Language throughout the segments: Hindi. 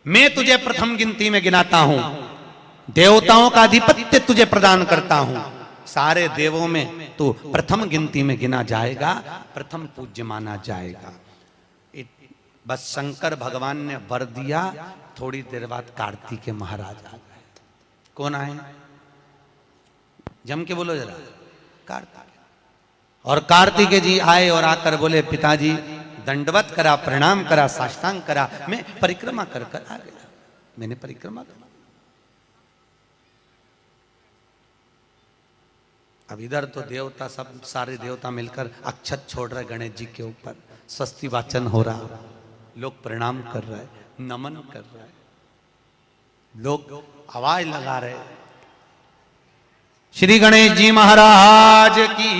मैं तुझे प्रथम गिनती में गिनाता हूं, देवताओं का आधिपत्य तुझे प्रदान करता हूं, सारे देवों में तू प्रथम गिनती में गिना जाएगा, प्रथम पूज्य माना जाएगा। बस शंकर भगवान ने वर दिया, थोड़ी देर बाद कार्तिकेय महाराज आ गए। कौन आए? जम के बोलो जरा। कार्तिकेय। और कार्तिकेय जी आए और आकर बोले, पिताजी दंडवत करा, प्रणाम करा, साष्टांग करा, मैं परिक्रमा कर कर आ गया। मैंने परिक्रमा करा। अब इधर तो देवता सब सारे देवता मिलकर अक्षत छोड़ रहे गणेश जी के ऊपर, स्वस्ति वाचन हो रहा, लोग प्रणाम कर रहे, नमन कर रहे, लोग आवाज लगा रहे, श्री गणेश जी महाराज की।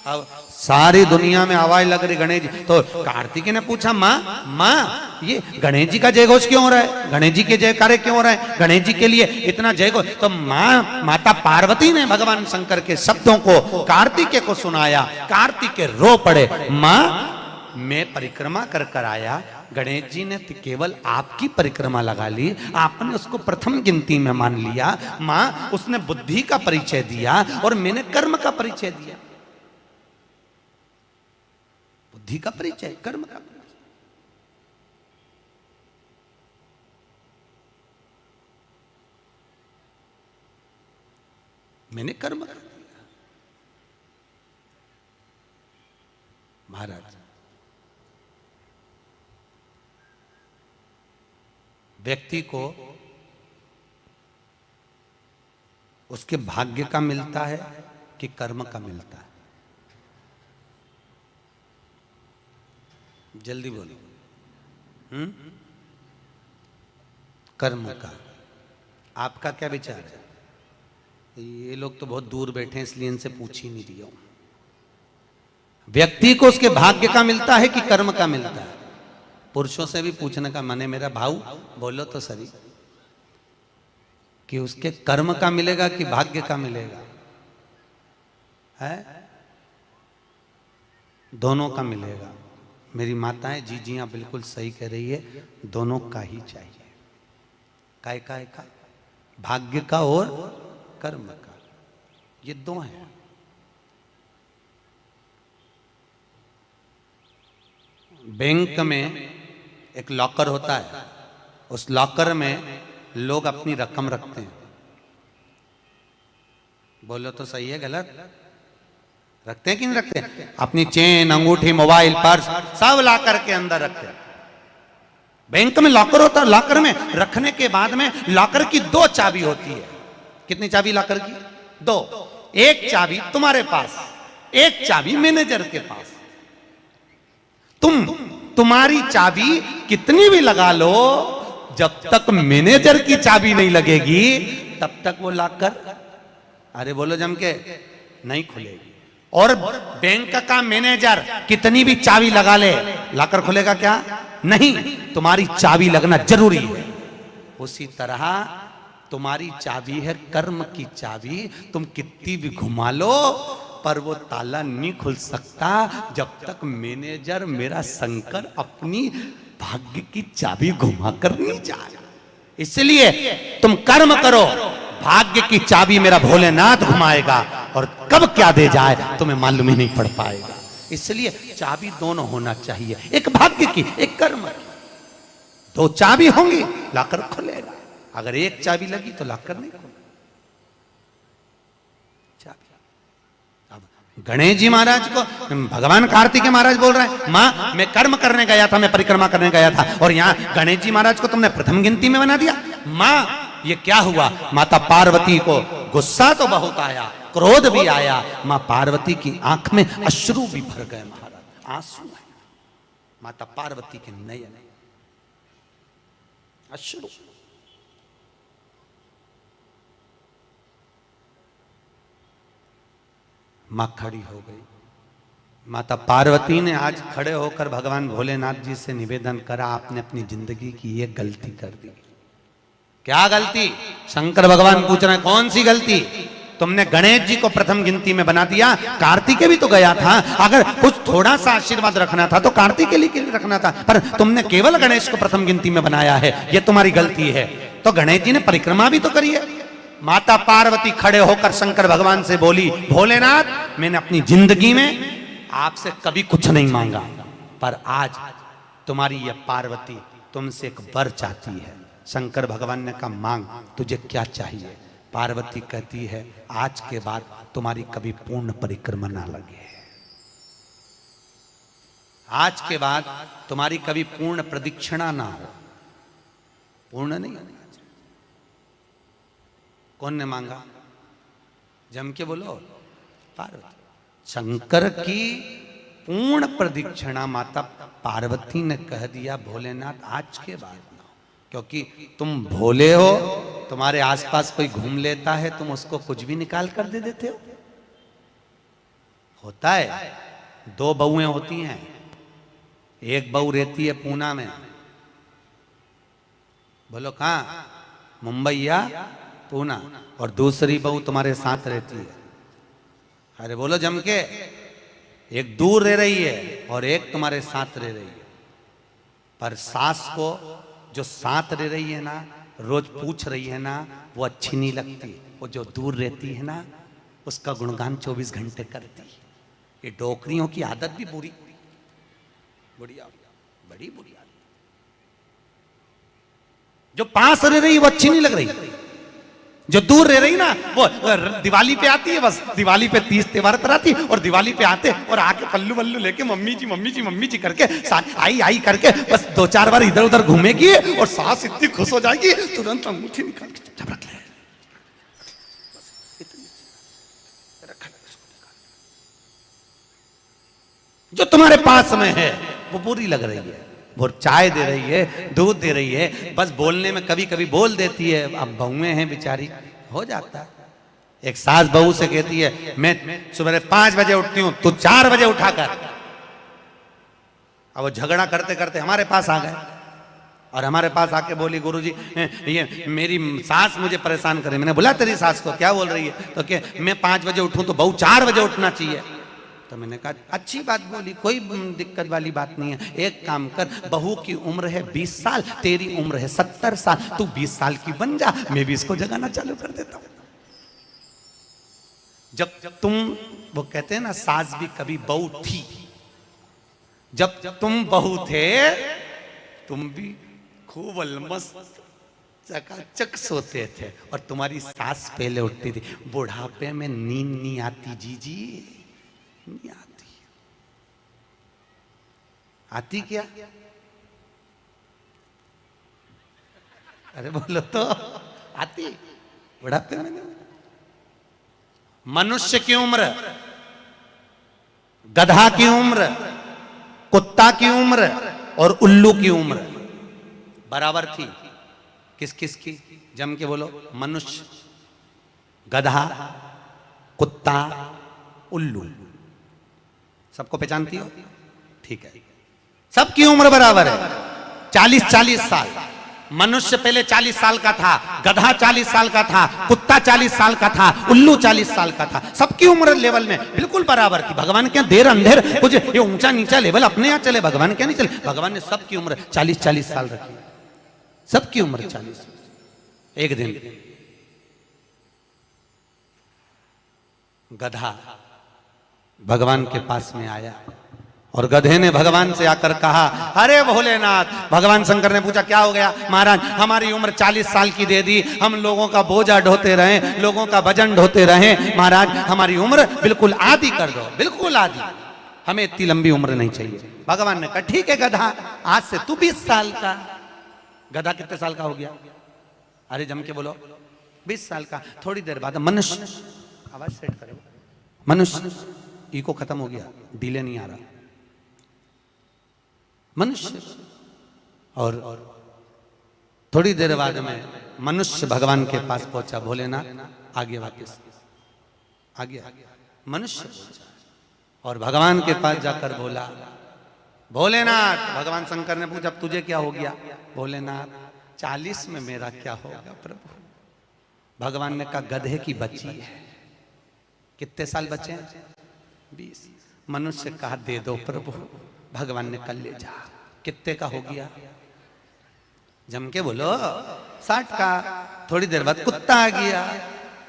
अब सारी दुनिया में आवाज लग रही गणेश जी। तो कार्तिकेय ने पूछा, माँ ये गणेश जी का जय घोष क्यों हो रहा है? गणेश जी के जयकारे क्यों हो रहा है? गणेश जी के लिए इतना जय घोष? तो माता पार्वती ने भगवान शंकर के शब्दों को कार्तिकेय को सुनाया। कार्तिकेय रो पड़े, माँ मैं परिक्रमा कर कर आया, गणेश जी ने तो केवल आपकी परिक्रमा लगा ली, आपने उसको प्रथम गिनती में मान लिया। माँ उसने बुद्धि का परिचय दिया और मैंने कर्म का परिचय दिया। बुद्धि का परिचय, कर्म का परिचय। मैंने कर्म कर दिया। महाराज, व्यक्ति को उसके भाग्य का मिलता है कि कर्म का मिलता है? जल्दी बोलो। कर्म का। आपका क्या विचार है? ये लोग तो बहुत दूर बैठे हैं, इसलिए इनसे पूछ ही नहीं रही हूं। व्यक्ति को उसके भाग्य का मिलता है कि कर्म का मिलता है? पुरुषों से भी पूछने का मन है मेरा भाऊ, बोलो तो सही, कि उसके कर्म का मिलेगा कि भाग्य का मिलेगा? है दोनों का मिलेगा। मेरी माताएं जी हाँ बिल्कुल सही कह रही है, दोनों का ही चाहिए। काय का? भाग्य का और कर्म का, ये दो हैं। बैंक में एक लॉकर होता है, उस लॉकर में लोग अपनी रकम रखते हैं। बोलो तो सही है गलत? रखते हैं कि नहीं रखते? अपनी चेन, अंगूठी, मोबाइल, पर्स सब लॉकर के अंदर रखते हैं। बैंक में लॉकर होता है, लॉकर में रखने के बाद में लॉकर की दो चाबी होती है। कितनी चाबी लॉकर की? दो। एक चाबी तुम्हारे पास, एक चाबी मैनेजर के पास। तुम्हारी चाबी कितनी भी लगा लो, जब तक मैनेजर की चाबी नहीं लगेगी तब तक वो लॉकर, अरे बोलो जम के, नहीं खुलेगी। और बैंक का मैनेजर कितनी भी चाबी लगा ले, लॉकर खुलेगा क्या? नहीं, तुम्हारी चाबी लगना जरूरी है। उसी तरह तुम्हारी चाबी है कर्म की चाबी, तुम कितनी भी घुमा लो पर वो ताला नहीं खुल सकता जब तक मैनेजर मेरा शंकर अपनी भाग्य की चाबी घुमा कर नहीं जाए। इसलिए तुम कर्म करो, भाग्य की चाबी मेरा भोलेनाथ घुमाएगा, और कब क्या दे जाए तुम्हें मालूम ही नहीं पड़ पाएगा। इसलिए चाबी दोनों होना चाहिए, एक भाग्य की, एक कर्म की। दो चाबी होंगी, लॉकर खुलेगा। अगर एक चाबी लगी तो लॉकर नहीं खुलेगा। गणेश जी महाराज को भगवान कार्तिकेय महाराज बोल रहे हैं, माँ मैं कर्म करने गया था, मैं परिक्रमा करने गया था, और यहाँ गणेश जी महाराज को तुमने प्रथम गिनती में बना दिया। माँ ये क्या हुआ? माता पार्वती को गुस्सा तो बहुत आया, क्रोध भी आया। माँ पार्वती की आंख में अश्रु भी भर गए महाराज, आंसू है माता पार्वती के नयन, अश्रु। मां खड़ी हो गई। माता पार्वती ने आज खड़े होकर भगवान भोलेनाथ जी से निवेदन करा, आपने अपनी जिंदगी की ये गलती कर दी। क्या गलती? शंकर भगवान पूछ रहे हैं, कौन सी गलती? तुमने गणेश जी को प्रथम गिनती में बना दिया, कार्तिकेय भी तो गया था। अगर कुछ थोड़ा सा आशीर्वाद रखना था तो कार्तिकेय के लिए रखना था, पर तुमने केवल गणेश को प्रथम गिनती में बनाया है, ये तुम्हारी गलती है। तो गणेश जी ने परिक्रमा भी तो करी है। माता पार्वती खड़े होकर शंकर भगवान से बोली, भोलेनाथ मैंने अपनी जिंदगी में आपसे कभी कुछ नहीं मांगा, पर आज तुम्हारी ये पार्वती तुमसे एक वर चाहती है। शंकर भगवान ने कहा मांग, तुझे क्या चाहिए? पार्वती कहती है आज के बाद तुम्हारी कभी पूर्ण परिक्रमा ना लगे, आज के बाद तुम्हारी कभी पूर्ण प्रदक्षिणा ना हो, पूर्ण नहीं होनी। कौन ने मांगा? जम के बोलो, पार्वती। शंकर की पूर्ण प्रदक्षिणा माता पार्वती ने कह दिया भोलेनाथ आज के बाद ना, क्योंकि तुम भोले हो, तुम्हारे आसपास कोई घूम लेता है तुम उसको कुछ भी निकाल कर दे देते हो। होता है, दो बहुएं होती हैं, एक बहू रहती है पूना में, बोलो कहां, मुंबई या पूना, और दूसरी बहू तुम्हारे साथ रहती है। अरे बोलो जम के, एक दूर रह रही है और एक तुम्हारे साथ रह रही है। पर सास को जो साथ रह रही है ना, रोज पूछ रही है ना, वो अच्छी नहीं लगती। वो जो दूर रहती है ना, उसका गुणगान 24 घंटे करती। ये डोकरियों की आदत भी बुरी बड़ी बुरी आदत। जो पास रह रही वो अच्छी नहीं लग रही, जो दूर रह रही ना वो दिवाली पे आती है, बस दिवाली पे 30 त्योहार कराती, और दिवाली पे आते और आके पल्लू वल्लू लेके मम्मी जी मम्मी जी मम्मी जी करके आई आई करके बस 2-4 बार इधर उधर घूमेगी और सास इतनी खुश हो जाएगी, तुरंत अंगूठी निकाल के चुपचाप रख ले। जो तुम्हारे पास में है वो बुरी लग रही है, वो चाय दे रही है, दूध दे रही है, बस बोलने में कभी कभी बोल देती है। अब बहुएं हैं बेचारी, हो जाता है। एक सास बहू से कहती है मैं सुबह 5 बजे उठती हूं, तू 4 बजे उठाकर। अब वो झगड़ा करते करते हमारे पास आ गए और हमारे पास आके बोली गुरुजी ये मेरी सास मुझे परेशान करे। मैंने बोला तेरी सास को क्या बोल रही है? तो क्या मैं 5 बजे उठूं तो बहू 4 बजे उठना चाहिए। तो मैंने कहा अच्छी बात बोली, कोई दिक्कत वाली बात नहीं है। एक काम कर, बहू की उम्र है 20 साल, तेरी उम्र है 70 साल, तू 20 साल की बन जा, मैं भी इसको जगाना चालू कर देता हूं। जब तुम, वो कहते हैं ना सास भी कभी बहू थी, जब तुम बहू थे तुम भी खूब अलमस्त चकाचक सोते थे और तुम्हारी सास पहले उठती थी। बुढ़ापे में नींद नहीं आती जीजी, नहीं आती। आती क्या? अरे बोलो तो, आती बुढ़ापे में नहीं। मनुष्य की उम्र, गधा की उम्र, कुत्ता की उम्र और उल्लू की उम्र बराबर थी। किस किस की? जम के बोलो। मनुष्य, गधा, कुत्ता, उल्लू। सबको पहचानती हो? ठीक है, सबकी उम्र बराबर है, 40-40 साल। मनुष्य पहले 40 साल का था, गधा 40 साल का था, कुत्ता 40 साल का था, उल्लू 40 साल का था। सबकी उम्र लेवल में बिल्कुल बराबर थी। भगवान के देर अंधेर कुछ ये ऊंचा नीचा लेवल अपने यहां चले, भगवान क्या नहीं चले। भगवान ने सबकी उम्र 40-40 साल रखी, सबकी उम्र 40। एक दिन गधा भगवान के पास में आया और गधे ने भगवान से आकर कहा अरे भोलेनाथ। भगवान शंकर ने पूछा क्या हो गया? महाराज हमारी उम्र 40 साल की दे दी, हम लोगों का बोझा ढोते रहे, लोगों का वजन ढोते रहे, महाराज हमारी उम्र बिल्कुल आधी कर दो, बिल्कुल आधी, हमें इतनी लंबी उम्र नहीं चाहिए। भगवान ने कहा ठीक है गधा, आज से तू 20 साल का। गधा कितने साल का हो गया? अरे जम के बोलो 20 साल का। थोड़ी देर बाद मनुष्य, आवाज सेट करो, मनुष्य इको खत्म हो गया, डिले नहीं आ रहा, मनुष्य। और थोड़ी देर बाद में मनुष्य भगवान के पास पहुंचा। भोलेनाथ आगे वापस आ गया, मनुष्य पहुंचा और भगवान के पास जाकर बोला भोलेनाथ। भगवान शंकर ने पूछा तुझे क्या हो गया? भोलेनाथ 40 में मेरा क्या होगा प्रभु? भगवान ने कहा गधे की बच्ची है, कितने साल बचे हैं? 20। मनुष्य कहा दे दो प्रभु, भगवान ने कल ले जा। कितने का हो गया? जम के बोलो 60 का। थोड़ी देर बाद कुत्ता आ गया।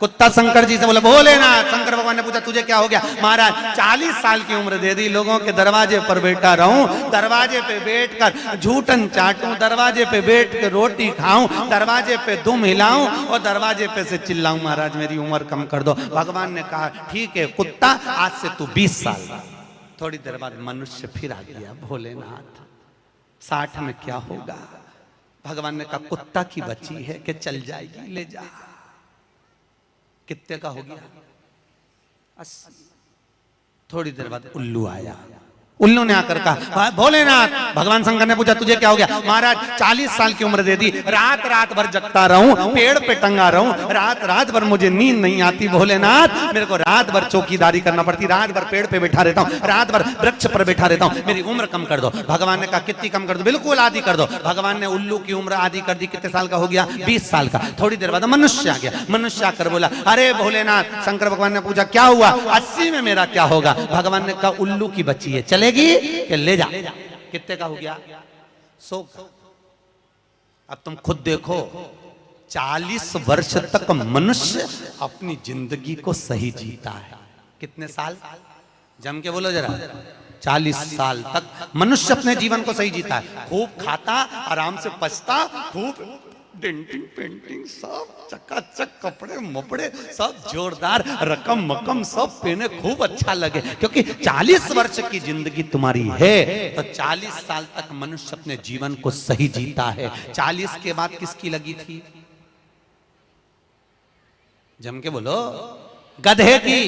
कुत्ता शंकर जी से बोला भोलेनाथ। शंकर भगवान ने पूछा तुझे क्या हो गया? महाराज 40 साल की उम्र दे दी, लोगों के दरवाजे पर बैठा रहूं, दरवाजे पे बैठकर झूठन चाटूं, दरवाजे पे बैठ के रोटी खाऊं, दरवाजे पे दुम हिलाऊं और दरवाजे पे से चिल्लाऊं महाराज मेरी उम्र कम कर दो। भगवान ने कहा ठीक है कुत्ता, आज से तू 20 साल। थोड़ी देर बाद मनुष्य फिर आ गया। भोलेनाथ 60 में क्या होगा? भगवान ने कहा कुत्ता की बच्ची है कि चल जाएगी, ले जा। कितने का हो गया? 80। थोड़ी देर बाद उल्लू आया। उल्लू ने आकर कहा भोलेनाथ। भगवान शंकर ने पूछा तुझे क्या हो गया? महाराज 40 साल की उम्र दे दी, रात रात भर जगता रहूं, पेड़ पे टंगा रहूं, रात रात भर मुझे नींद नहीं आती भोलेनाथ, मेरे को रात भर चौकीदारी करना पड़ती, रात भर पेड़ पे बैठा रहता हूं, रात भर वृक्ष पर बैठा रहता हूं, मेरी उम्र कम कर दो। भगवान ने कहा कितनी कम कर दो? बिल्कुल आधी कर दो। भगवान ने उल्लू की उम्र आधी कर दी। कितने साल का हो गया? 20 साल का। थोड़ी देर बाद मनुष्य आ गया। मनुष्य आकर बोला अरे भोलेनाथ। शंकर भगवान ने पूछा क्या हुआ? 80 में मेरा क्या होगा? भगवान ने कहा उल्लू की बच्ची है, चलेगी कि ले जा। कितने का हो गया? 100 का। अब तुम खुद देखो 40 वर्ष तक मनुष्य अपनी जिंदगी को सही जीता है। कितने साल? जम के बोलो जरा। 40 साल तक मनुष्य अपने जीवन को सही जीता है। खूब खाता, आराम से पचता, खूब डेंटिंग पेंटिंग सब चकाचक, कपड़े मपड़े सब जोरदार, रकम मकम सब पहने, खूब अच्छा लगे। क्योंकि 40 वर्ष की जिंदगी तुम्हारी है तो 40 साल तक मनुष्य अपने जीवन को सही जीता है। 40 के बाद किसकी लगी थी? जम के बोलो। गधे की।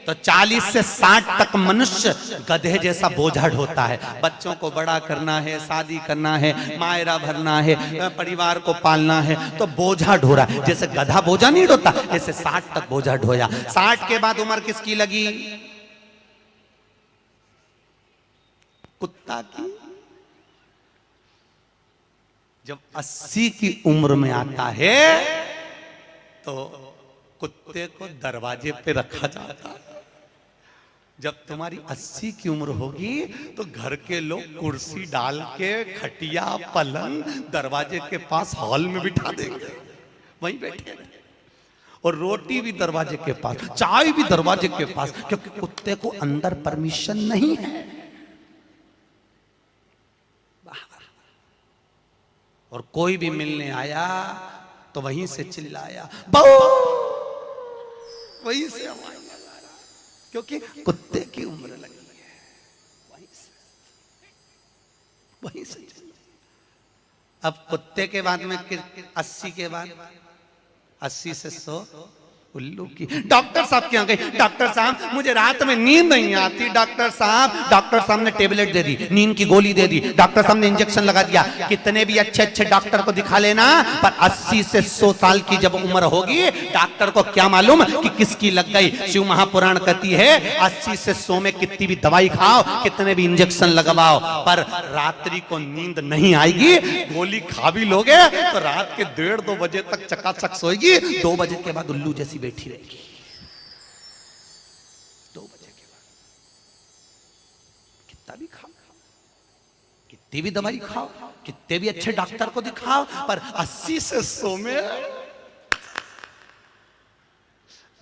तो 40 से 60 तक मनुष्य गधे जैसा बोझा ढोता है। बच्चों को बड़ा करना है, शादी करना है, मायरा भरना है, परिवार को पालना है, तो बोझा ढो रहा है। जैसे गधा बोझा नहीं ढोता, ऐसे 60 तक बोझा ढोया। 60 के बाद उम्र किसकी लगी? कुत्ता की। जब 80 की उम्र में आता है तो कुत्ते को दरवाजे पे रखा जाता है। जब तुम्हारी 80 की उम्र होगी तो घर के लोग कुर्सी डाल के, खटिया पलंग दरवाजे के पास हॉल में बिठा देंगे, वहीं बैठे। और रोटी भी दरवाजे के पास, चाय भी दरवाजे के पास, क्योंकि कुत्ते को अंदर परमिशन नहीं है। और कोई भी मिलने आया तो वहीं से चिल्लाया बहु, वहीं से आवाज, क्योंकि कुत्ते की उम्र लगी है। वहीं से अब कुत्ते के बाद में 80 के बाद 80 से 100 उल्लू की। डॉक्टर साहब के यहाँ गई, डॉक्टर साहब मुझे रात में नींद नहीं आती, डॉक्टर साहब ने टेबलेट दे दी, नींद की गोली दे दी, डॉक्टर साहब ने इंजेक्शन लगा दिया। कितने भी अच्छे अच्छे डॉक्टर को दिखा लेना, पर 80 से 100 साल की जब उम्र होगी डॉक्टर को क्या मालूम कि किसकी लग गई। शिव महापुराण कहती है 80 से 100 में कितनी भी दवाई खाओ, कितने भी इंजेक्शन लगवाओ, पर रात्रि को नींद नहीं आएगी। गोली खा भी लोगे तो रात के 1:30-2 बजे तक चकाचक सोएगी, 2 बजे के बाद उल्लू जैसी बैठी रहेगी। 2 बजे के बाद कितना भी खाओ, कितनी भी दवाई खाओ, कितने भी अच्छे डॉक्टर को दिखाओ, पर 80 से 100 में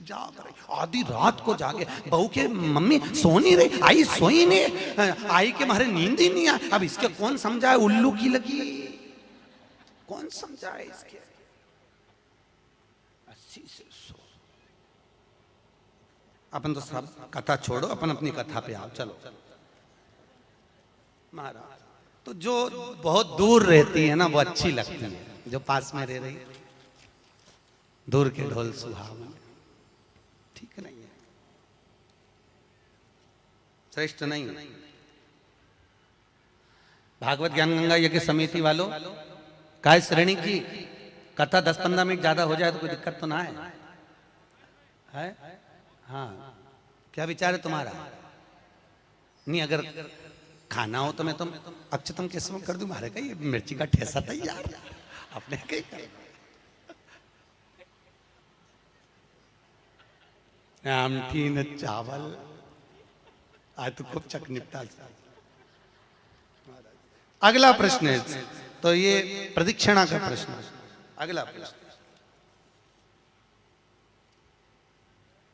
जाग रही। आधी रात को जागे, बहू के मम्मी सो नहीं रही, आई सोई नहीं, आई के मारे नींद ही नहीं आई। अब इसके कौन समझाए उल्लू की लगी, कौन समझाए इसके। 80 से 100। अपन तो सब कथा छोड़ो, अपन अपनी कथा पे आओ। चलो महाराज, तो जो बहुत दूर रहती है ना वो अच्छी लगती है, जो पास में रह रही दूर के ढोल सुहावन, ठीक नहीं है, श्रेष्ठ नहीं। भागवत ज्ञान गंगा यज्ञ समिति वालों काय श्रेणी की कथा 10-15 मिनट ज्यादा हो जाए तो कोई दिक्कत तो ना है? हाँ, क्या विचार है तुम्हारा? नहीं, अगर खाना हो तो मैं तुम अक्षतम किस्म कर दूं, मारे का ये मिर्ची का ठेसा तैयार, अपने कहीं आमठी न चावल। आज तो खूब चक निपटा। अगला प्रश्न है, तो ये प्रदक्षिणा का प्रश्न। अगला प्रश्न,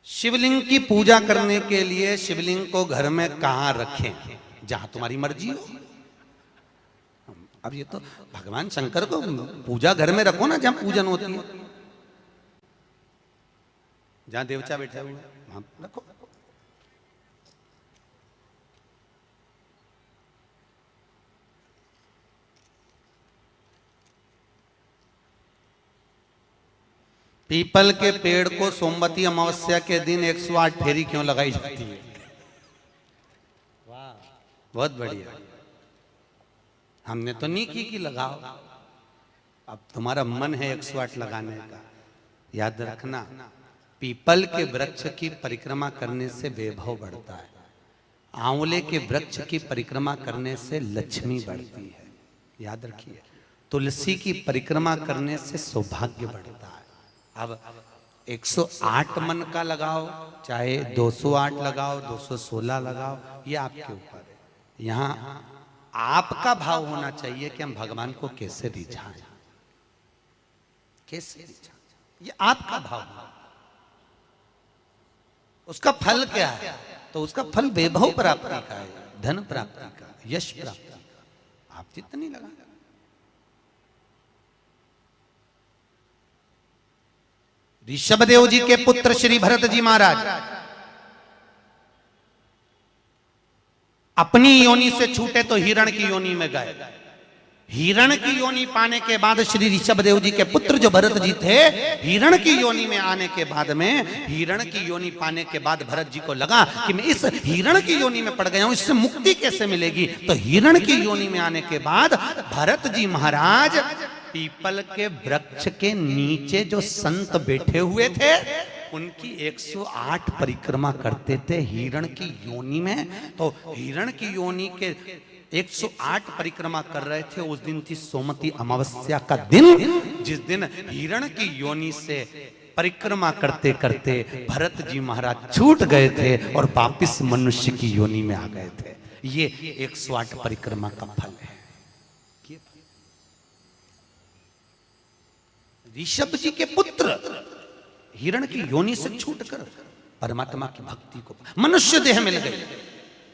शिवलिंग की पूजा करने के लिए शिवलिंग को घर में कहां रखें? जहां तुम्हारी मर्जी हो। अब ये तो भगवान शंकर को पूजा घर में रखो ना, जहां पूजन होती है, जहां देवता बैठा हुआ है वहां रखो। पीपल के पेड़ को सोमवती अमावस्या के दिन 108 फेरी क्यों लगाई जाती है? वाह, बहुत बढ़िया। हमने तो नहीं की कि लगाओ, अब तुम्हारा मन है 108 लगाने का। याद रखना, पीपल के वृक्ष की परिक्रमा करने से वैभव बढ़ता है, आंवले के वृक्ष की परिक्रमा करने से लक्ष्मी बढ़ती है। याद रखिए, तुलसी की परिक्रमा करने से सौभाग्य बढ़ता है। अब 108 मन का लगाओ, चाहे 208 लगाओ, 216 लगाओ, ये आपके ऊपर है। यहां आपका भाव होना चाहिए कि हम भगवान को कैसे रिझाएं, कैसे रिझाएं, ये आपका भाव है। उसका फल क्या है? तो उसका फल वैभव प्राप्ति का है, धन प्राप्ति का, यश प्राप्ति का। आप जितनी लगा, ऋषभदेव जी के पुत्र श्री भरत जी महाराज अपनी योनि से छूटे तो हिरण की योनि में गए। हिरण की योनि पाने के बाद श्री ऋषभदेव जी के पुत्र जो भरत जी थे, हिरण की योनि में आने के बाद में, हिरण की योनि पाने के बाद भरत जी को लगा कि मैं इस हिरण की योनि में पड़ गया हूं, इससे मुक्ति कैसे मिलेगी? तो हिरण की योनि में आने के बाद भरत जी महाराज पीपल के वृक्ष के नीचे जो संत बैठे हुए थे उनकी 108 परिक्रमा करते थे हिरण की योनि में। तो हिरण की योनि के 108 परिक्रमा कर रहे थे। उस दिन थी सोमवती अमावस्या का दिन, जिस दिन हिरण की योनि से परिक्रमा करते करते भरत जी महाराज छूट गए थे और वापिस मनुष्य की योनि में आ गए थे। ये 108 परिक्रमा का फल है। ऋषभ जी के पुत्र हिरण की योनि से छूटकर परमात्मा की भक्ति को मनुष्य देह में लगे।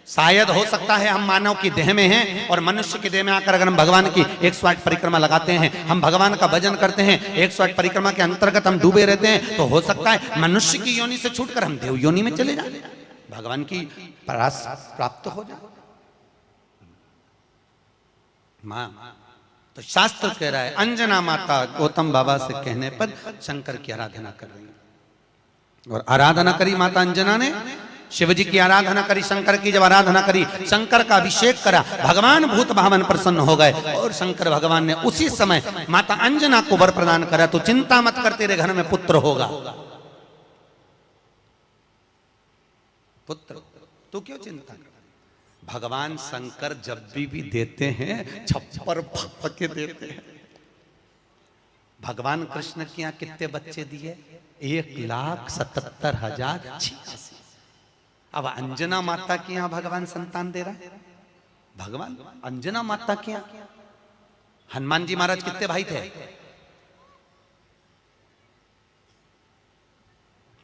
शायद हो सकता है हम मानव की देह में हैं और मनुष्य की देह में आकर अगर हम भगवान की 108 परिक्रमा लगाते हैं, हम भगवान का भजन करते हैं, 108 परिक्रमा के अंतर्गत हम डूबे रहते हैं, तो हो सकता है मनुष्य की योनि से छूटकर हम देव योनि में चले जाए, भगवान की परास प्राप्त हो जाए। मां तो शास्त्र कह रहा है, अंजना माता गौतम बाबा से कहने पर शंकर की आराधना कर रही है। और आराधना करी माता अंजना ने, शिव जी की आराधना करी, शंकर की जब आराधना करी, शंकर का अभिषेक करा, भगवान भूत भावन प्रसन्न हो गए और शंकर भगवान ने उसी समय माता अंजना को वर प्रदान करा, तो चिंता मत कर, तेरे घर में पुत्र होगा। पुत्र, तू क्यों चिंता कर? भगवान शंकर जब भी देते हैं छप्पर फक के देते हैं। भगवान कृष्ण के यहाँ कितने बच्चे दिए? 1,77,086। अब अंजना माता के यहाँ भगवान संतान दे रहा है। भगवान अंजना माता के यहाँ हनुमान जी महाराज कितने भाई थे?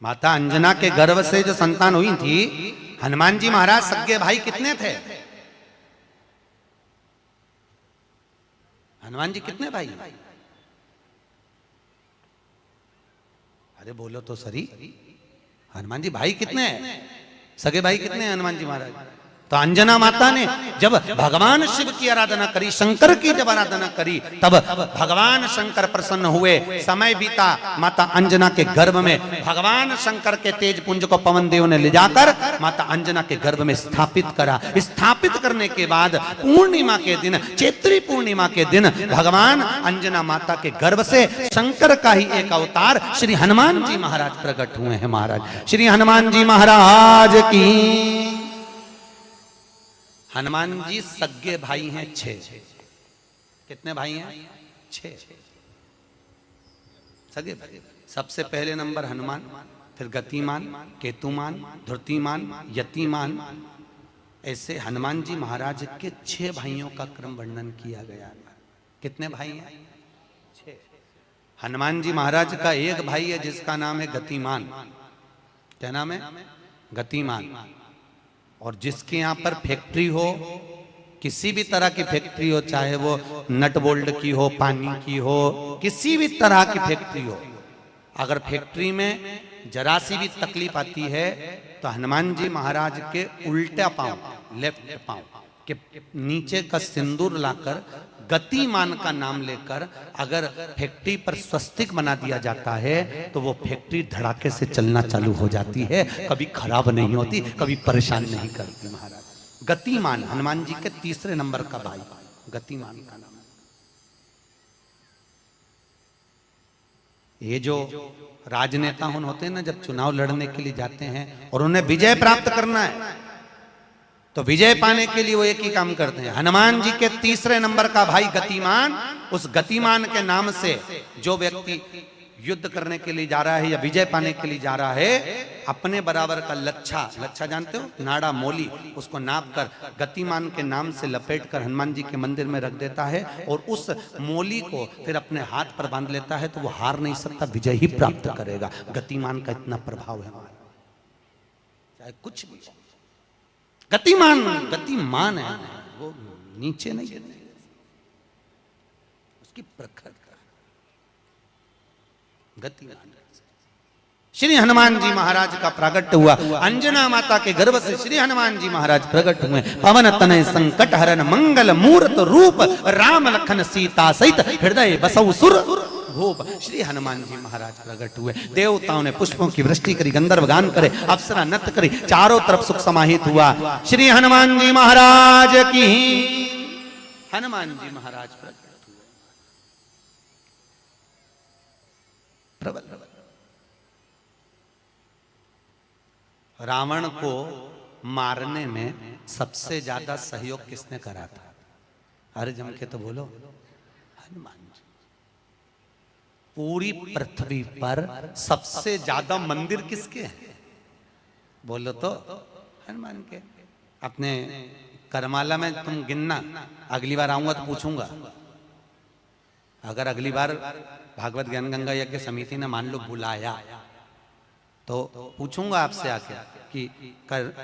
माता अंजना के गर्भ से जो संतान हुई थी, हनुमान जी महाराज सगे भाई कितने थे? हनुमान जी कितने भाई? अरे बोलो तो सही, हनुमान जी भाई कितने हैं? सगे भाई कितने हैं हनुमान जी महाराज? तो अंजना माता ने जब भगवान शिव की आराधना करी, शंकर की जब आराधना करी, तब भगवान शंकर प्रसन्न हुए। समय बीता, माता अंजना के गर्भ में भगवान शंकर के तेज पुंज को पवन देव ने ले जाकर माता अंजना के गर्भ में स्थापित करा। स्थापित करने के बाद पूर्णिमा के दिन, चैत्री पूर्णिमा के दिन, भगवान अंजना माता के गर्भ से शंकर का ही एक अवतार श्री हनुमान जी महाराज प्रकट हुए हैं। महाराज श्री हनुमान जी महाराज की। हनुमान जी सगे भाई हैं 6। कितने भाई हैं? 6 सगे भाई। सबसे पहले नंबर हनुमान, फिर गतिमान, केतुमान, धृतिमान, यतिमान, ऐसे हनुमान जी महाराज के 6 भाइयों का क्रम वर्णन किया गया। कितने भाई हैं? 6। हनुमान जी महाराज का एक भाई है जिसका नाम है गतिमान। क्या नाम है? गतिमान। और जिसके यहाँ पर फैक्ट्री हो, किसी भी तरह की फैक्ट्री हो, चाहे वो नट बोल्ट की हो, पानी की हो, किसी भी तरह की फैक्ट्री हो, अगर फैक्ट्री में जरा सी भी तकलीफ आती है तो हनुमान जी महाराज के उल्टा पांव, लेफ्ट पांव के नीचे का सिंदूर लाकर गतिमान का नाम लेकर अगर फैक्ट्री पर स्वस्तिक बना दिया जाता है तो वो फैक्ट्री धड़ाके से चलना चालू हो जाती है, कभी खराब नहीं होती, कभी परेशान नहीं करती। महाराज गतिमान, हनुमान जी के 3रे नंबर का भाई, गतिमान का नाम। ये जो राजनेता होते हैं ना, जब चुनाव लड़ने के लिए जाते हैं और उन्हें विजय प्राप्त करना है तो विजय पाने के लिए वो एक ही काम करते हैं। हनुमान जी के 3रे नंबर का भाई गतिमान, उस गतिमान के नाम से जो व्यक्ति युद्ध करने के लिए जा रहा है या विजय पाने के लिए जा रहा है, अपने बराबर का लच्छा, लच्छा जानते हो, नाड़ा मोली, उसको नाप कर गतिमान के नाम से लपेट कर हनुमान जी के मंदिर में रख देता है और उस मोली को फिर अपने हाथ पर बांध लेता है तो वो हार नहीं सकता, विजय ही प्राप्त करेगा। गतिमान का इतना प्रभाव है हमारा, चाहे कुछ भी। गतिमान, गतिमान है वो, नीचे नहीं गिरने, उसकी प्रखरता। गतिमान श्री हनुमान जी महाराज का प्रागट्य हुआ। अंजना माता के गर्भ से श्री हनुमान जी महाराज प्रकट हुए। पवन तनय संकट हरन मंगल मूर्त रूप, राम लखन सीता सहित हृदय बसौ सुर भूप। श्री हनुमान जी महाराज प्रकट हुए। देवताओं ने पुष्पों की वृष्टि करी, गंधर्व गान करे, अप्सरा नृत्य करी, चारों तरफ सुख समाहित हुआ। श्री हनुमान जी महाराज की, हनुमान जी महाराज प्रकट हुए। प्रबल रावण को मारने में सबसे ज्यादा सहयोग किसने करा था? अरे जम के तो बोलो, हनुमान जी। पूरी पृथ्वी पर सबसे ज्यादा मंदिर किसके हैं? बोलो तो हनुमान के। अपने करमाला में तुम गिनना, अगली बार आऊंगा तो पूछूंगा। अगर अगली बार भागवत ज्ञान गंगा यज्ञ समिति ने मान लो बुलाया तो पूछूंगा आपसे आके कि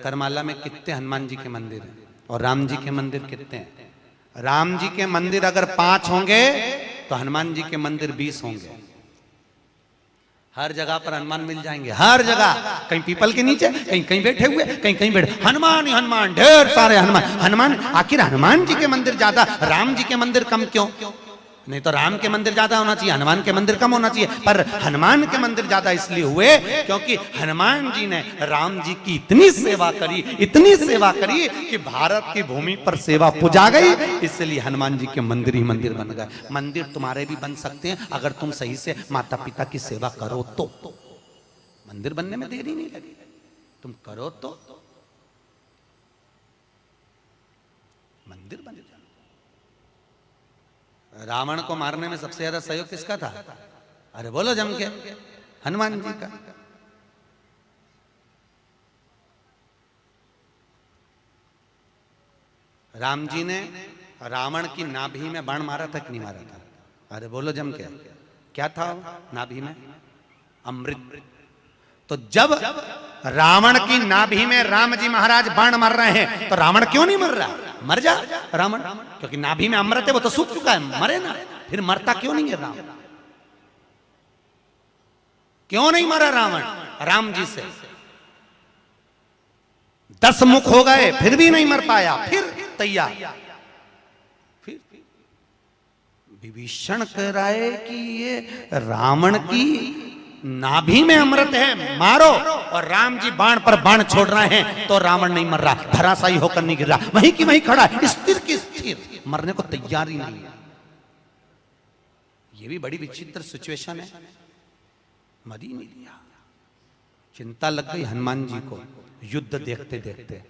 करमाला में कितने हनुमान जी के मंदिर हैं और राम जी के मंदिर कितने हैं। राम जी के मंदिर अगर 5 होंगे तो हनुमान जी के मंदिर 20 होंगे। हर जगह पर हनुमान मिल जाएंगे, हर जगह, कहीं पीपल के नीचे, कहीं कहीं बैठे हुए, कहीं कहीं बैठे, हनुमान ही हनुमान, ढेर सारे हनुमान। हनुमान, आखिर हनुमान जी के मंदिर ज्यादा, राम जी के मंदिर कम क्यों? नहीं तो राम के मंदिर ज्यादा होना चाहिए, हनुमान के मंदिर कम होना चाहिए। पर हनुमान के मंदिर ज्यादा इसलिए हुए क्योंकि हनुमान जी ने राम जी की इतनी सेवा करी, इतनी सेवा करी कि भारत की भूमि पर सेवा पुजा गई, इसलिए हनुमान जी के मंदिर ही मंदिर बन गए। मंदिर तुम्हारे भी बन सकते हैं अगर तुम सही से माता पिता की सेवा करो तो। मंदिर बनने में देरी नहीं लगी, तुम करो तो मंदिर बन जाए। रावण को मारने में सबसे ज्यादा सहयोग किसका था? अरे बोलो जम के, हनुमान जी का। राम जी ने रावण की नाभि में बाण मारा था कि नहीं मारा था? अरे बोलो जम के, क्या था नाभि में? अमृत। तो जब रावण की नाभि में राम जी महाराज बाण मार रहे हैं तो रावण क्यों नहीं मर रहा? मर जा रावण, क्योंकि नाभि में अमृत है, वो तो सूख चुका है, मरे ना। फिर मरता क्यों नहीं है रावण? क्यों नहीं मरा रावण? राम जी से 10 मुख हो गए फिर भी नहीं मर पाया, फिर तैयार। फिर विभीषण कह रहा है कि ये रावण की नाभि में अमृत है, मारो। और राम जी बाण पर बाण छोड़ रहे हैं तो रावण नहीं मर रहा, धराशायी होकर नहीं गिर रहा, वहीं की वहीं खड़ा है, स्थिर की स्थिर, मरने को तैयार ही नहीं है। ये भी बड़ी विचित्र सिचुएशन है। मर ही नहीं लिया। चिंता लग गई हनुमान जी को युद्ध देखते देखते।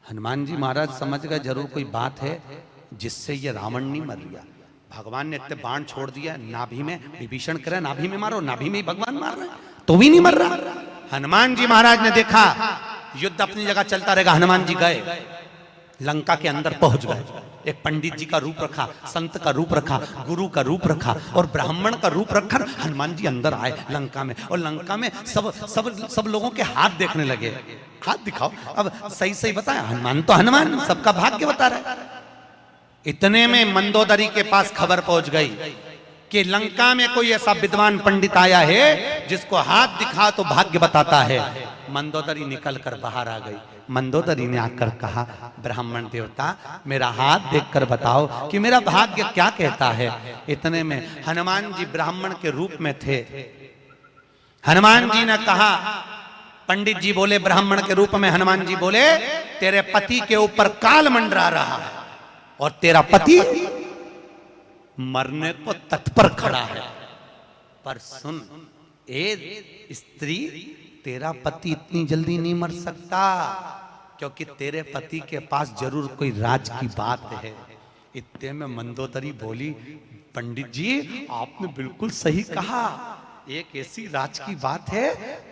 हनुमान जी महाराज समझ गए जरूर कोई बात है जिससे ये रावण नहीं मर गया। भगवान ने इतने बाण छोड़ दिया नाभि में, विभीषण करे नाभि में मारो, नाभि में ही भगवान मार रहे तो भी नहीं मर रहा। हनुमान जी महाराज ने देखा युद्ध अपनी जगह चलता रहेगा, हनुमान जी गए लंका के अंदर पहुंच गए। एक पंडित जी का रूप रखा, संत का रूप रखा, गुरु का रूप रखा और ब्राह्मण का रूप रखकर हनुमान जी अंदर आए लंका में। और लंका में सब सब सब लोगों के हाथ देखने लगे, हाथ दिखाओ। अब सही सही बताया, हनुमान तो हनुमान, सबका भाग्य बता रहा है। इतने में मंदोदरी के पास खबर पहुंच गई कि लंका में कोई ऐसा विद्वान पंडित आया है जिसको हाथ दिखा तो भाग्य बताता है। मंदोदरी निकल कर बाहर आ गई। मंदोदरी ने आकर कहा, ब्राह्मण देवता मेरा हाथ देखकर बताओ कि मेरा भाग्य क्या कहता है। इतने में हनुमान जी ब्राह्मण के रूप में थे। हनुमान जी ने कहा, पंडित जी बोले ब्राह्मण के रूप में, हनुमान जी बोले तेरे पति के ऊपर काल मंडरा रहा है और तेरा पति मरने को तत्पर खड़ा है। पर सुन ए स्त्री, तेरा पति इतनी जल्दी नहीं मर सकता, क्योंकि तेरे पति के पास जरूर कोई राज की बात है। इतने में मंदोदरी बोली, पंडित जी आपने बिल्कुल सही कहा, एक ऐसी राज की बात है,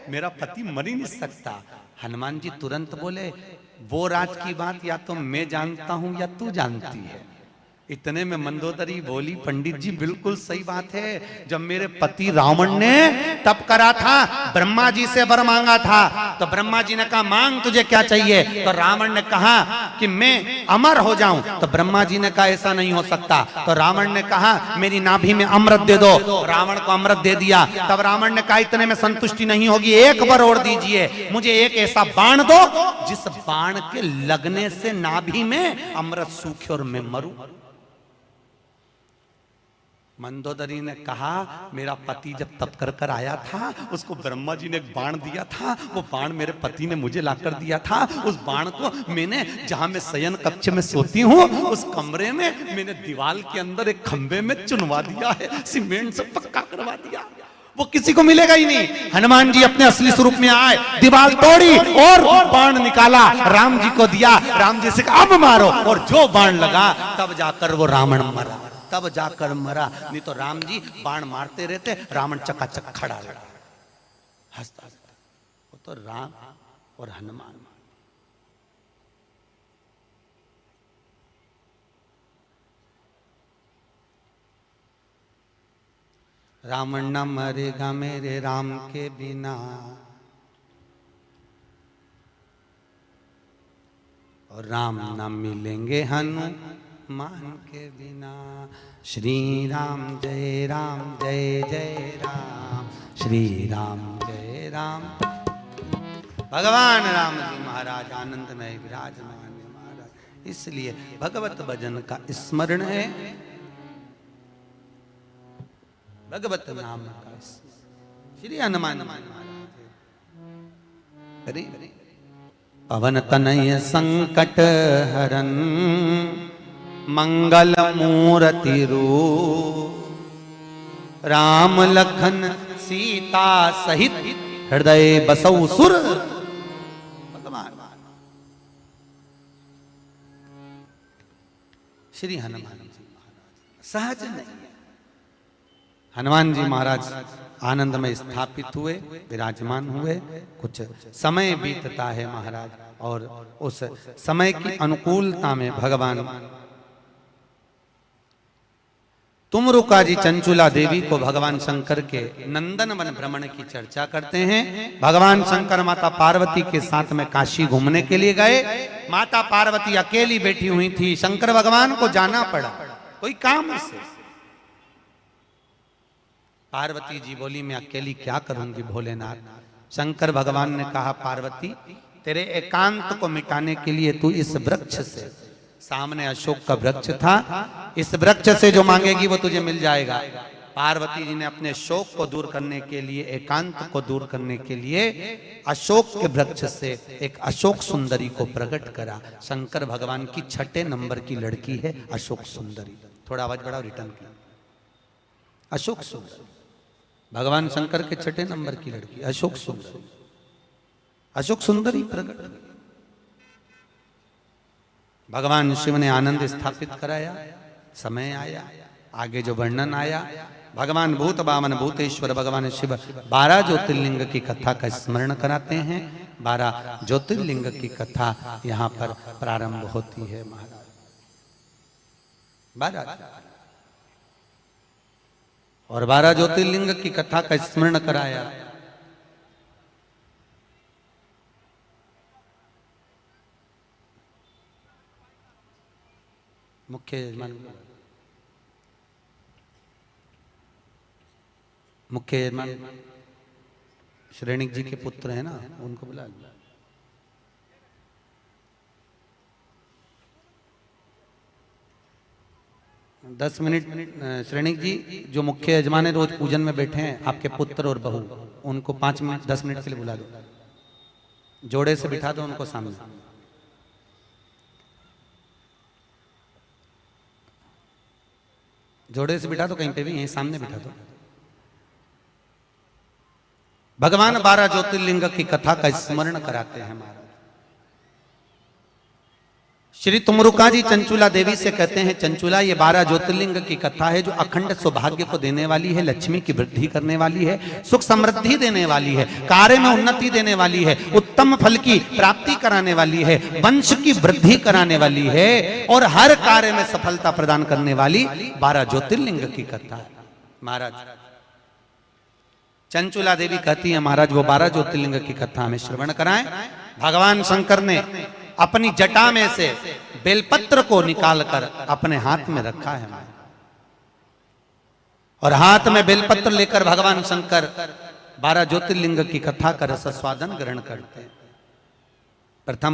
मेरा पति मर ही नहीं सकता। हनुमान जी तुरंत बोले, वो राज की बात या तो मैं जानता हूं या तू जानती है। इतने में मंदोदरी बोली, पंडित जी बिल्कुल सही बात है, जब मेरे पति रावण ने तप करा था, ब्रह्मा जी से वर मांगा था, तो ब्रह्मा जी ने कहा मांग तुझे क्या चाहिए, तो रावण ने कहा कि मैं अमर हो जाऊं, तो ब्रह्मा जी ने कहा ऐसा नहीं हो सकता। तो रावण ने कहा मेरी नाभि में अमृत दे दो, रावण को अमृत दे दिया। तब रावण ने कहा इतने में संतुष्टि नहीं होगी, एक बार और दीजिए, मुझे एक ऐसा बाण दो जिस बाण के लगने से नाभि में अमृत सूखे और मैं मरूं। मंदोदरी ने कहा मेरा पति जब तप कर कर आया था, उसको ब्रह्मा जी ने एक बाण दिया था, वो बाण मेरे पति ने मुझे लाकर दिया था। उस बाण को मैंने, जहां मैं शयन कक्ष में सोती हूँ, उस कमरे में मैंने दीवार के अंदर एक खंबे में चुनवा दिया है, सीमेंट से पक्का करवा दिया, वो किसी को मिलेगा ही नहीं। हनुमान जी अपने असली स्वरूप में आए, दीवार तोड़ी और बाण निकाला, राम जी को दिया, राम जी से कहा अब मारो, और जो बाण लगा तब जाकर वो रावण मरा, तब जाकर मरा। नहीं तो राम जी बाण मारते रहते, रावण चकाचक खड़ा रहा हंसता रहता। वो तो राम और हनुमान। रावण न मरेगा मेरे राम के बिना, और राम न मिलेंगे हनुमान के बिना। श्री राम जय राम जय जय राम, श्री राम जय राम। भगवान राम जी महाराज आनंद में विराजमान महाराज, इसलिए भगवत भजन का स्मरण है, भगवत नाम का श्री हनुमान महाराज। पवन तनय संकट हरन, मंगल मूर्ति रूप, राम लखन सीता सहित हृदय बसौ सुर। भगवान श्री हनुमान जी महाराज सहज नहीं, हनुमान जी महाराज आनंद में स्थापित हुए, विराजमान हुए। कुछ समय बीतता है महाराज, और उस समय की अनुकूलता में भगवान तुमरुका जी चंचुला देवी को भगवान शंकर के नंदन वन भ्रमण की चर्चा करते हैं। भगवान शंकर माता पार्वती के साथ में काशी घूमने के लिए गए। माता पार्वती अकेली बैठी हुई थी, शंकर भगवान को जाना पड़ा कोई काम से। पार्वती जी बोली मैं अकेली क्या करूंगी भोलेनाथ। शंकर भगवान ने कहा पार्वती तेरे एकांत को मिटाने के लिए तू इस वृक्ष से, सामने अशोक का वृक्ष था, इस वृक्ष से जो मांगेगी वो तुझे मिल जाएगा। पार्वती जी ने अपने शोक को दूर करने के लिए, एकांत को दूर करने के लिए अशोक के वृक्ष से एक अशोक सुंदरी को प्रकट करा। शंकर भगवान की 6 नंबर की लड़की है अशोक सुंदरी। थोड़ा आवाज बढ़ाओ, रिटर्न की। अशोक सुंदरी भगवान शंकर के 6 नंबर की लड़की अशोक सुंदरी। अशोक सुंदरी प्रकट, भगवान शिव ने आनंद स्थापित कराया। समय आया, आगे जो वर्णन आया भगवान भूत बामन भूतेश्वर भगवान शिव 12 ज्योतिर्लिंग की कथा का स्मरण कराते हैं। 12 ज्योतिर्लिंग की कथा यहाँ पर प्रारंभ होती है महाराज। 12 और 12 ज्योतिर्लिंग की कथा का स्मरण कराया। मुख्य यजमान श्रेणिक जी के पुत्र है ना, उनको बुला लिया। दस मिनट श्रेणिक जी जो मुख्य यजमान है रोज पूजन में बैठे हैं, आपके पुत्र और बहू, उनको 5 मिनट 10 मिनट के लिए बुला दो, जोड़े से बिठा दो उनको सामने। जोड़े से बिठा दो, कहीं पे भी यहीं सामने बिठा दो। भगवान 12 ज्योतिर्लिंग की कथा का स्मरण कराते हैं महाराज। श्री तुमरुका जी चंचुला देवी से कहते हैं, चंचुला ये 12 ज्योतिर्लिंग की कथा है जो अखंड सौभाग्य को देने वाली है, लक्ष्मी की वृद्धि करने वाली है, सुख समृद्धि देने वाली है, कार्य में उन्नति देने वाली है, उत्तम फल की प्राप्ति कराने वाली है, वंश की वृद्धि कराने वाली है और हर कार्य में सफलता प्रदान करने वाली 12 ज्योतिर्लिंग की कथा है महाराज। चंचुला देवी कहती है महाराज वो 12 ज्योतिर्लिंग की कथा हमें श्रवण कराएं। भगवान शंकर ने अपनी जटा में से बेलपत्र को निकालकर अपने हाथ में रखा है और हाथ में बेलपत्र लेकर भगवान शंकर 12 ज्योतिर्लिंग की कथा का रसस्वादन ग्रहण करते हैं। प्रथम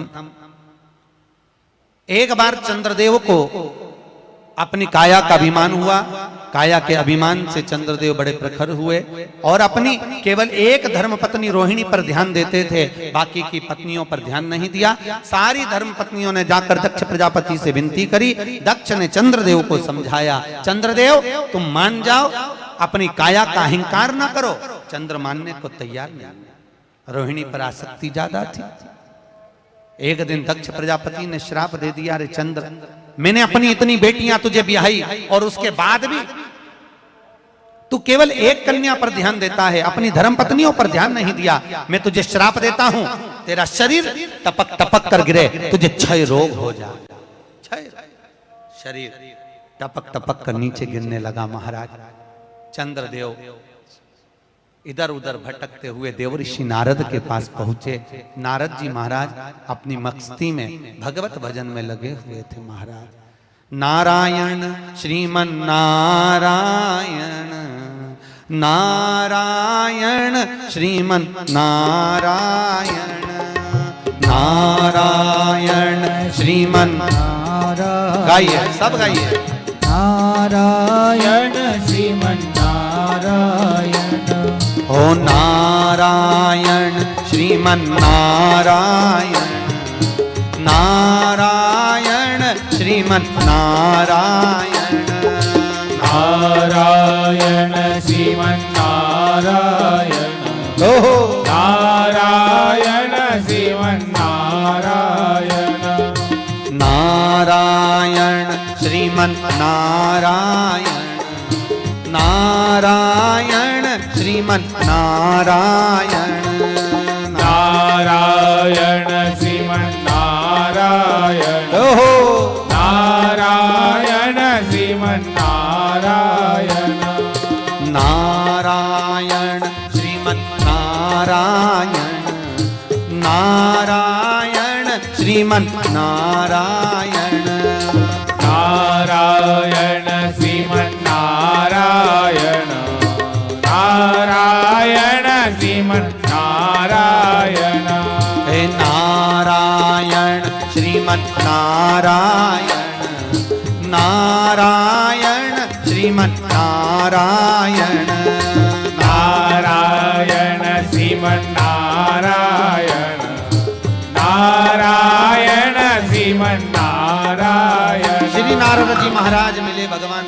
एक बार चंद्रदेव को अपनी काया का अभिमान हुआ। काया के अभिमान से चंद्रदेव बड़े प्रखर हुए और अपनी केवल एक धर्मपत्नी रोहिणी पर ध्यान देते थे, बाकी की पत्नियों पर ध्यान नहीं दिया। सारी धर्मपत्नियों ने जाकर दक्ष प्रजापति से विनती करी। दक्ष ने चंद्रदेव को समझाया, चंद्रदेव तुम मान जाओ, अपनी काया का अहंकार ना करो। चंद्र मानने को तैयार नहीं, रोहिणी पर आसक्ति ज्यादा थी। एक दिन दक्ष प्रजापति ने श्राप दे दिया, अरे चंद्र मैंने अपनी इतनी बेटियां तुझे ब्याही और उसके बाद भी तू केवल एक कन्या पर ध्यान देता है, अपनी धर्मपत्नियों पर ध्यान नहीं दिया। मैं तुझे श्राप देता हूं, तेरा शरीर टपक टपक कर गिरे, तुझे क्षय रोग हो जाए। क्षय शरीर टपक टपक कर नीचे गिरने लगा। महाराज चंद्रदेव इधर उधर भटकते हुए देवऋषि नारद के पास पहुंचे। नारद जी महाराज अपनी मस्ती में भगवत भजन में लगे हुए थे। महाराज नारायण श्रीमन नारायण, नारायण श्रीमन नारायण, नारायण श्रीमन नारायण। गाइए, सब गाइए। नारायण श्रीमन नारायण, ओ नारायण श्रीमन नारायण, नारायण श्रीमन नारायण, नारायण श्रीमन नारायण, ओहो नारायण श्रीमन नारायण, नारायण श्रीमन नारायण, नारायण श्रीमन नारायण, नारायण श्रीमन नारायण, ओहो नारायण श्रीमन नारायण, नारायण श्रीमन नारायण, नारायण श्रीमन नारायण, नारायण श्रीमन नारायण, नारायण श्रीमन नारायण, हे नारायण श्रीमन नारायण, नारायण श्रीमन नारायण, नारायण श्रीमन नारायण, नारायण श्रीमन नारायण। श्री नारद जी महाराज मिले, भगवान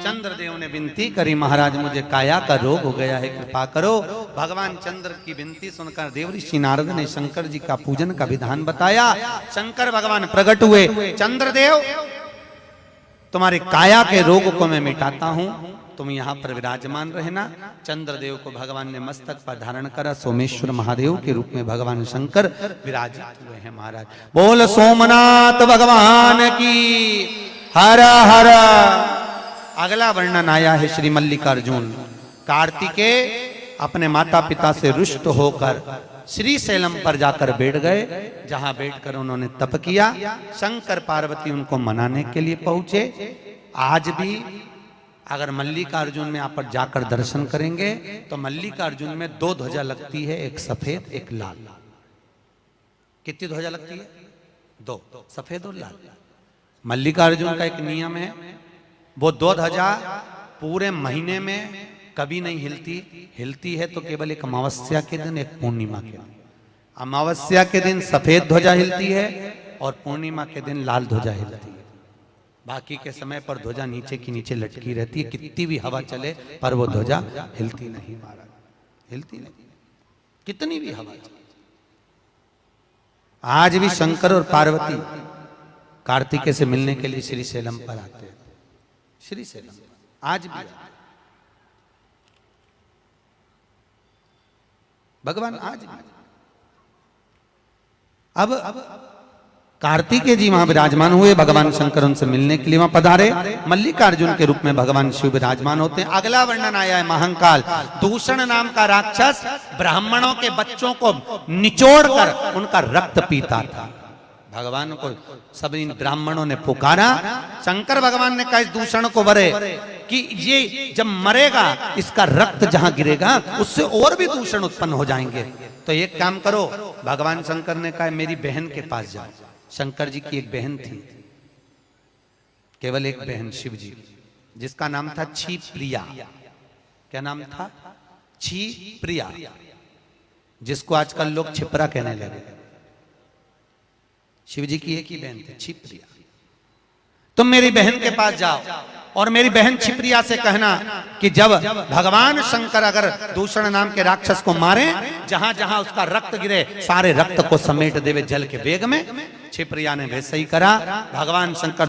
चंद्रदेव ने विनती करी, महाराज मुझे काया का रोग हो गया है, कृपा करो। भगवान चंद्र की विनती सुनकर देवऋषि नारद ने शंकर जी का पूजन का विधान बताया। शंकर भगवान प्रकट हुए। चंद्रदेव तुम्हारे काया के रोग को मैं मिटाता हूं, तुम यहाँ पर विराजमान रहना। चंद्रदेव को भगवान ने मस्तक पर धारण करा, सोमेश्वर महादेव के रूप में भगवान शंकर विराजित हुए हैं महाराज। बोल सोमनाथ भगवान की हर हर। अगला वर्णन आया है श्री मल्लिकार्जुन। कार्तिकेय अपने माता पिता से रुष्ट होकर श्री शैलम पर जाकर बैठ गए, जहां बैठकर उन्होंने तप किया। शंकर पार्वती उनको मनाने के लिए पहुंचे। आज भी अगर मल्लिकार्जुन में आप जाकर दर्शन करेंगे तो मल्लिकार्जुन में 2 ध्वजा लगती है, एक सफेद एक लाल। कितनी ध्वजा लगती है? 2, सफेद और लाल। मल्लिकार्जुन का एक नियम है, वो 2 ध्वजा पूरे महीने में कभी नहीं हिलती। हिलती है तो केवल एक अमावस्या के दिन, एक पूर्णिमा के दिन। अमावस्या के दिन सफेद ध्वजा हिलती है और पूर्णिमा के दिन लाल ध्वजा हिलती है। बाकी के समय पर ध्वजा नीचे की नीचे लटकी रहती है, कितनी भी हवा चले पर वो ध्वजा हिलती नहीं महाराज, हिलती नहीं, कितनी भी हवा चले। आज भी शंकर और पार्वती कार्तिकेय से मिलने के लिए श्री शैलम पर आते हैं। श्री शैलम आज भी भगवान आज भी। अब कार्तिकेय जी वहां विराजमान हुए, भगवान शंकर उनसे मिलने के लिए वहां पधारे। मल्लिकार्जुन के रूप में भगवान शिव विराजमान होते हैं। अगला वर्णन आया है महाकाल। दूषण नाम का राक्षस ब्राह्मणों के बच्चों को निचोड़कर उनका रक्त पीता था। भगवान को सब इन ब्राह्मणों ने पुकारा। शंकर भगवान ने कहा इस दूषण को वरे कि ये जब मरेगा इसका रक्त जहां गिरेगा उससे और भी दूषण उत्पन्न हो जाएंगे। तो एक काम करो, भगवान शंकर ने कहा मेरी बहन के पास जाओ। शंकर जी की एक बहन थी, केवल एक बहन शिव जी, जिसका नाम था क्षिप्रिया। क्या नाम था? क्षिप्रिया, जिसको आजकल लोग छिपरा कहने लगे। शिव जी की एक ही बहन थी, क्षिप्रिया। तुम मेरी बहन के पास जाओ और मेरी बहन क्षिप्रिया से कहना कि जब भगवान शंकर अगर दूषण नाम के राक्षस को मारे, जहां जहां उसका रक्त गिरे सारे रक्त को समेट देवे जल के वेग में। क्षिप्रिया ने वैसे ही करा। भगवान शंकर